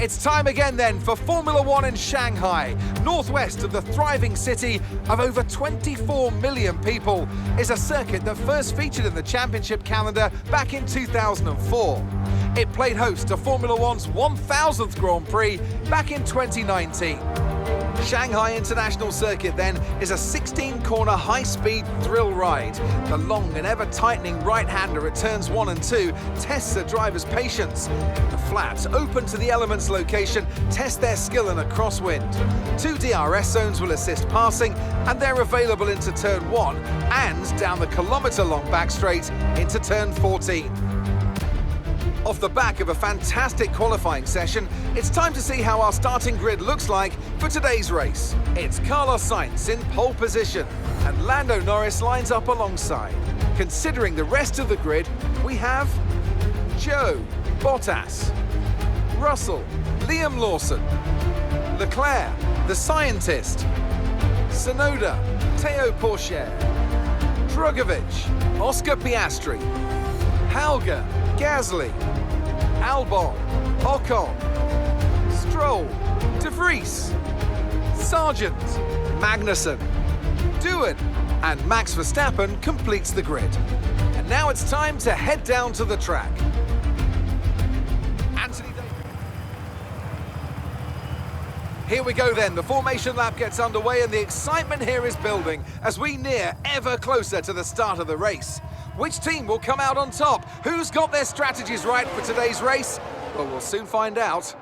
It's time again then for Formula One in Shanghai. Northwest of the thriving city of over 24 million people is a circuit that first featured in the championship calendar back in 2004. It played host to Formula One's 1000th Grand Prix back in 2019. Shanghai International Circuit then is a 16-corner high-speed thrill ride. The long and ever-tightening right-hander at turns 1 and 2 tests a driver's patience. The flats, open to the elements location, test their skill in a crosswind. 2 DRS zones will assist passing, and they're available into turn 1 and down the kilometre-long back straight into turn 14. Off the back of a fantastic qualifying session, it's time to see how our starting grid looks like for today's race. It's Carlos Sainz in pole position, and Lando Norris lines up alongside. Considering the rest of the grid, we have Joe, Bottas, Russell, Liam Lawson, Leclerc, the scientist, Tsunoda, Teo Pourchaire, Drugovich, Oscar Piastri, Halger, Gasly, Albon, Ocon, Stroll, De Vries, Sargent, Magnussen, Doohan, and Max Verstappen completes the grid. And now it's time to head down to the track. Here we go then, the formation lap gets underway and the excitement here is building as we near ever closer to the start of the race. Which team will come out on top? Who's got their strategies right for today's race? Well, we'll soon find out.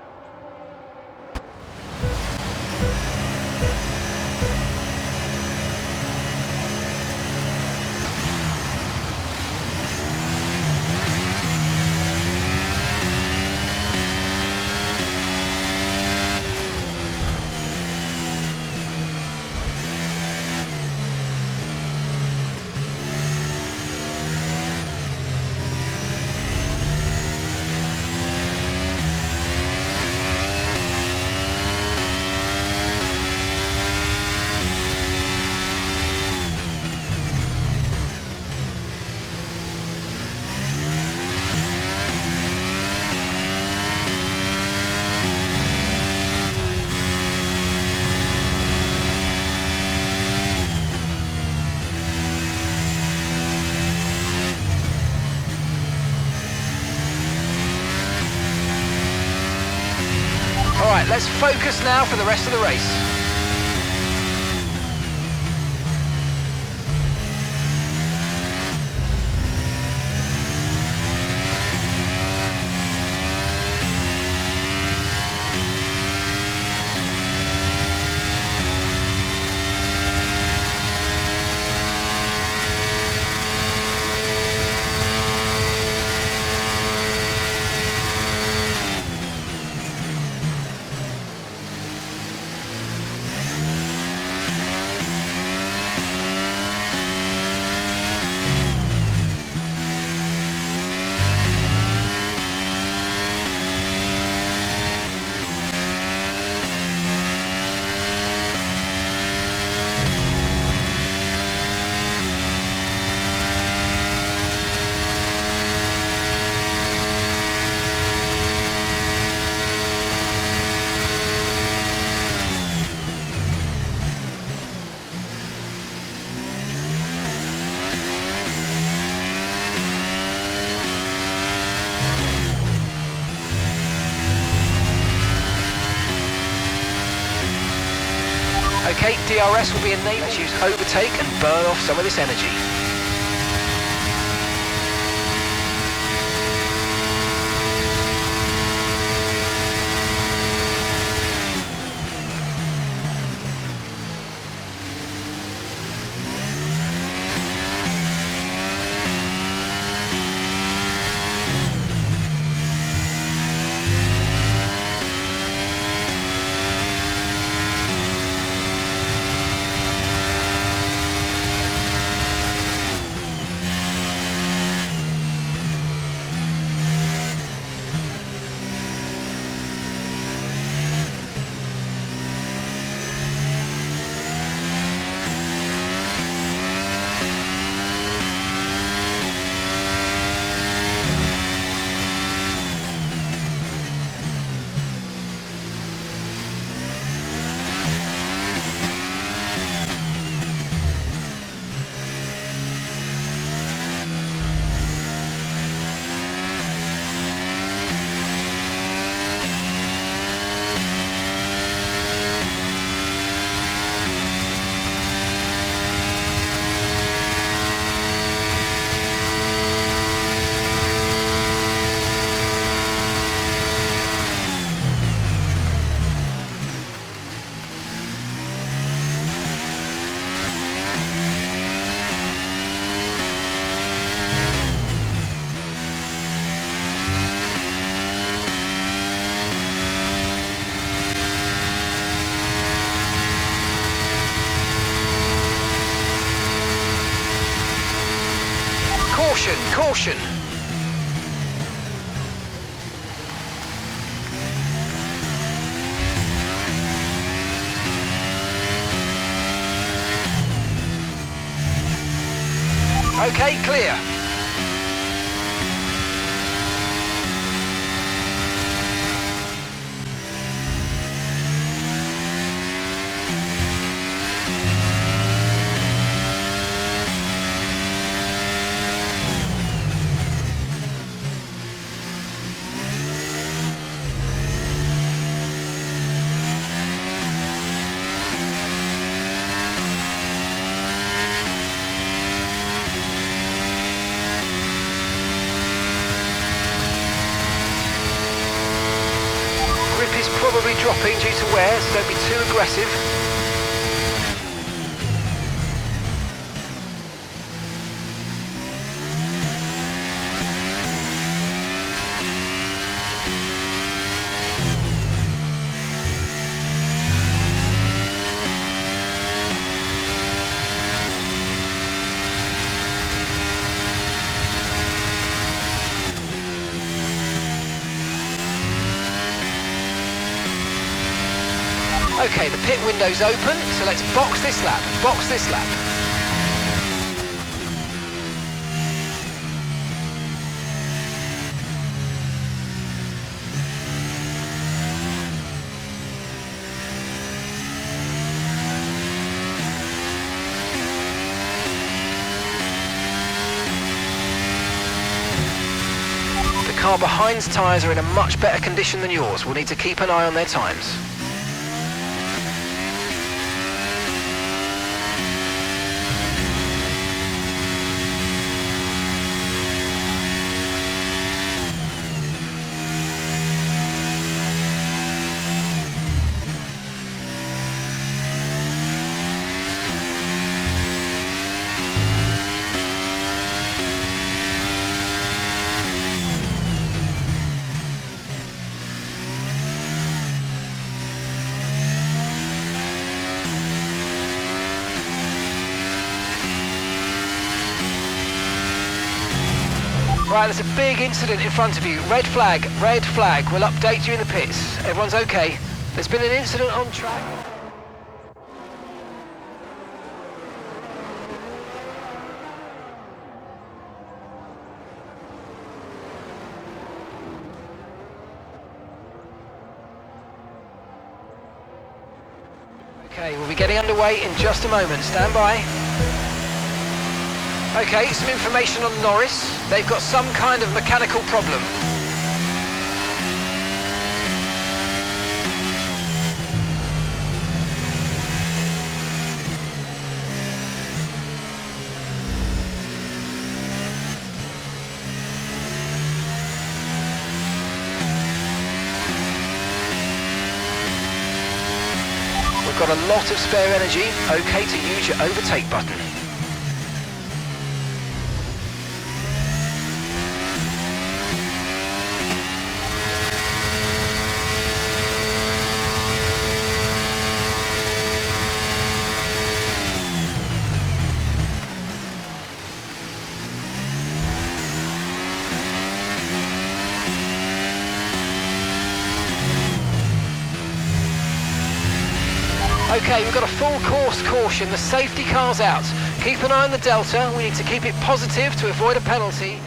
Alright, let's focus now for the rest of the race. Okay, DRS will be enabled. Let's use overtake and burn off some of this energy. Caution, caution. Okay, clear. Probably dropping due to wear, so don't be too aggressive. Okay, the pit window's open, so let's box this lap, box this lap. The car behind's tyres are in a much better condition than yours. We'll need to keep an eye on their times. Right, there's a big incident in front of you. Red flag, red flag. We'll update you in the pits. Everyone's okay. There's been an incident on track. Okay, we'll be getting underway in just a moment. Stand by. Okay, some information on Norris. They've got some kind of mechanical problem. We've got a lot of spare energy. Okay to use your overtake button. Okay, we've got a full course caution. The safety car's out. Keep an eye on the delta. We need to keep it positive to avoid a penalty.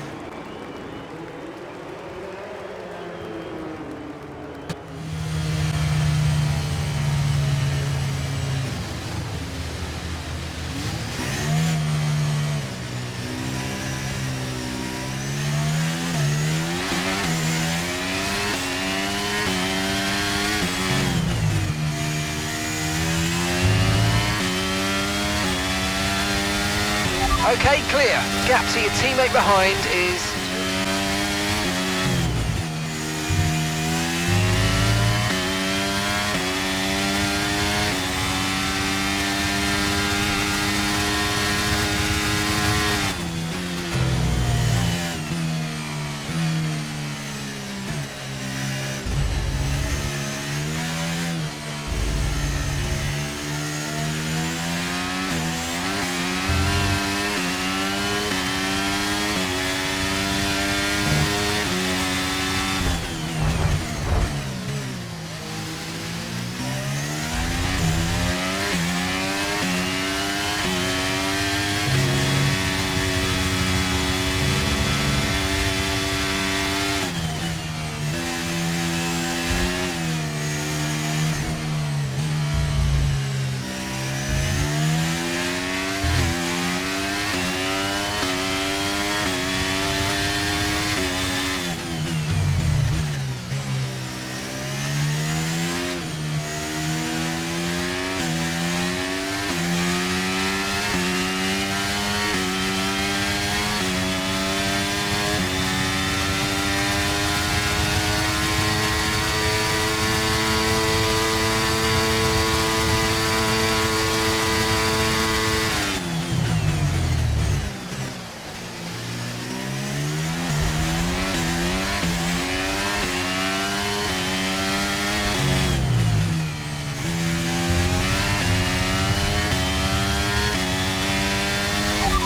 Okay, clear. Gap to your teammate behind is...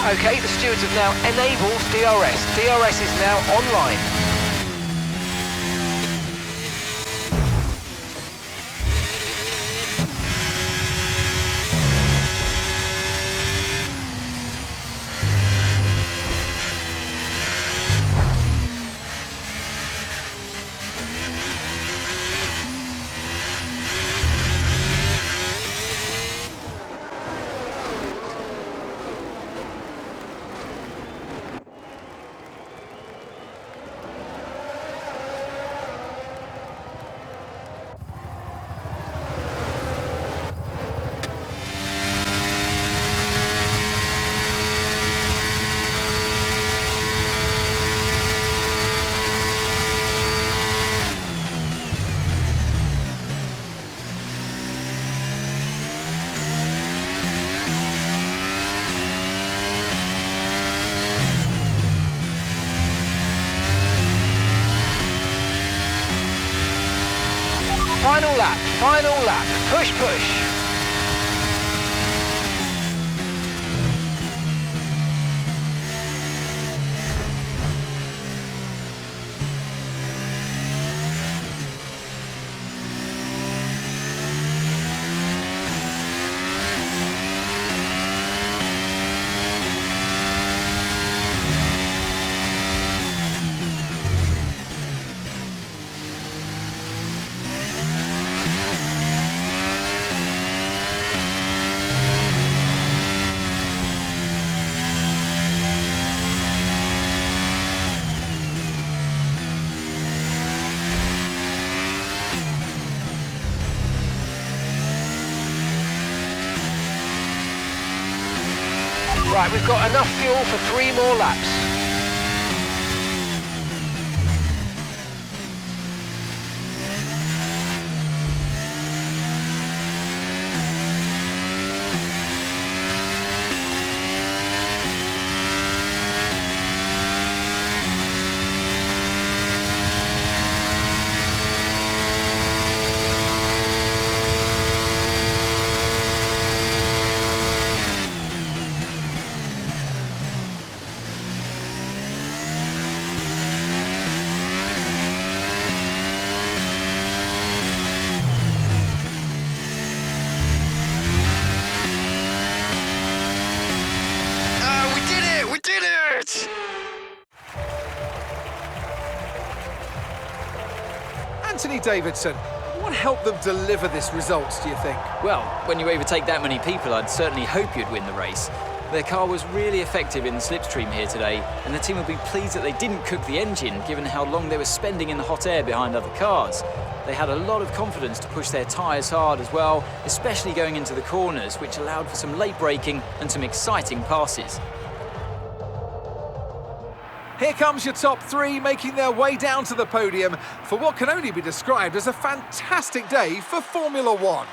Okay, the stewards have now enabled DRS. DRS is now online. Final lap, push, push. Right, we've got enough fuel for 3 more laps. Anthony Davidson, what helped them deliver this result, do you think? Well, when you overtake that many people, I'd certainly hope you'd win the race. Their car was really effective in the slipstream here today, and the team will be pleased that they didn't cook the engine, given how long they were spending in the hot air behind other cars. They had a lot of confidence to push their tyres hard as well, especially going into the corners, which allowed for some late braking and some exciting passes. Here comes your top 3 making their way down to the podium for what can only be described as a fantastic day for Formula One.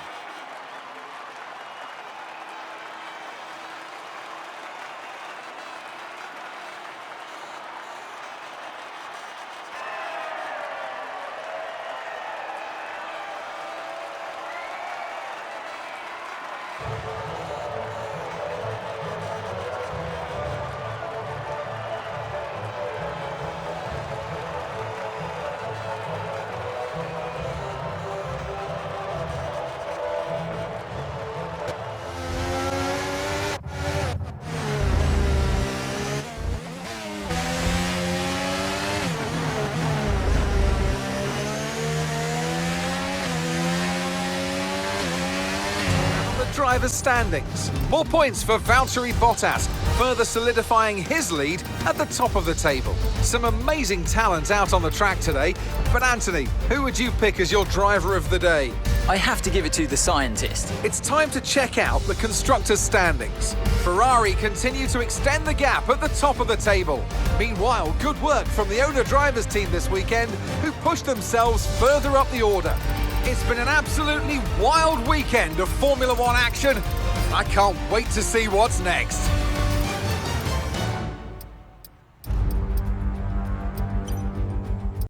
Drivers' standings. More points for Valtteri Bottas, further solidifying his lead at the top of the table. Some amazing talent out on the track today, but Anthony, who would you pick as your driver of the day? I have to give it to the scientist. It's time to check out the constructors' standings. Ferrari continue to extend the gap at the top of the table. Meanwhile, good work from the owner-drivers team this weekend, who pushed themselves further up the order. It's been an absolutely wild weekend of Formula One action. I can't wait to see what's next.